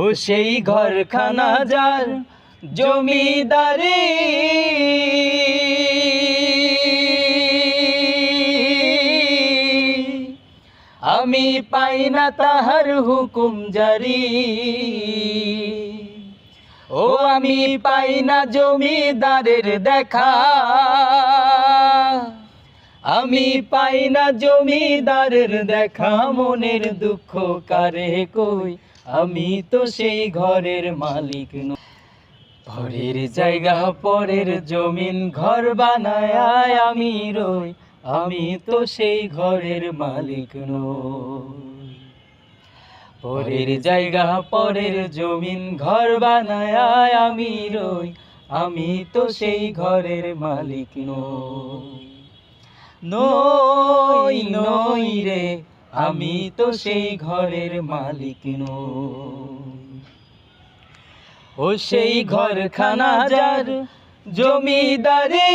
ও সেই ঘরখানা যার জমিদারি, আমি পাই না তাহার হুকুম জারি। ও আমি পাই না জমিদারের দেখা, আমি পাই না জমিদারের দেখা। মনের দুঃখ কারে কই, আমি তো সেই ঘরের মালিক নই। পরের জায়গা পরের জমিন ঘর বানায় আমি রই, আমি তো সেই ঘরের মালিক নই। পরের জায়গা পরের জমিন ঘর বানায় আমি রই, আমি তো সেই ঘরের মালিক নই। নই নই রে, আমি তো সেই ঘরের মালিক নই। ও সেই ঘরখানা যার জমিদারি,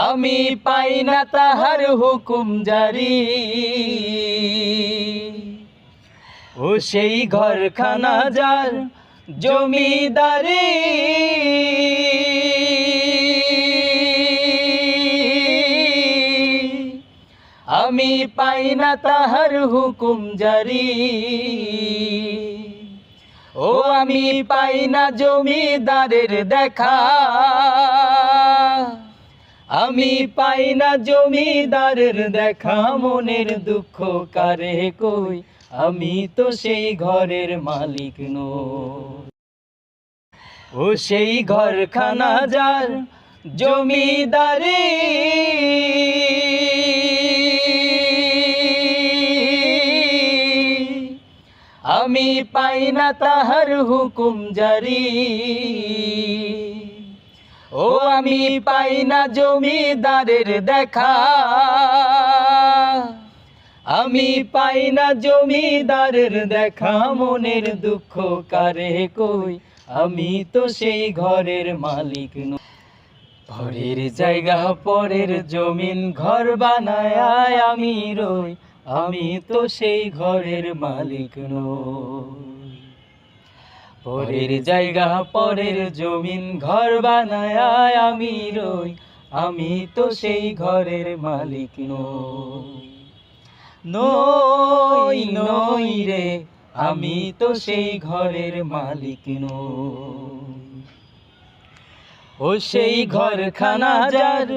আমি পাই না তাহার হুকুম জারি। ও সেই ঘরখানা যার জমিদারি, আমি পাই না তাহার হুকুম জারি। ও আমি পাই না জমিদারের দেখা, আমি পাই না জমিদারের দেখা। মনের দুঃখ কারে কই, আমি তো সেই ঘরের মালিক নই। ও সেই ঘরখানা যার জমিদারি, আমি পাই না তাহার হুকুম জারি। ও আমি পাই না জমিদারের দেখা, আমি পাই না জমিদারের দেখা। মনের দুঃখ কারে কই, আমি তো সেই ঘরের মালিক নই। পরের জায়গা পরের জমিন ঘর বানায় আমি রই, আমি তো সেই ঘরের মালিক নই। পরের জায়গা পরের জমিন ঘর বানায় আমি রই, আমি তো সেই ঘরের মালিক নই। নই নই রে, আমি তো সেই ঘরের মালিক নই। ও সেই ঘরখানা যার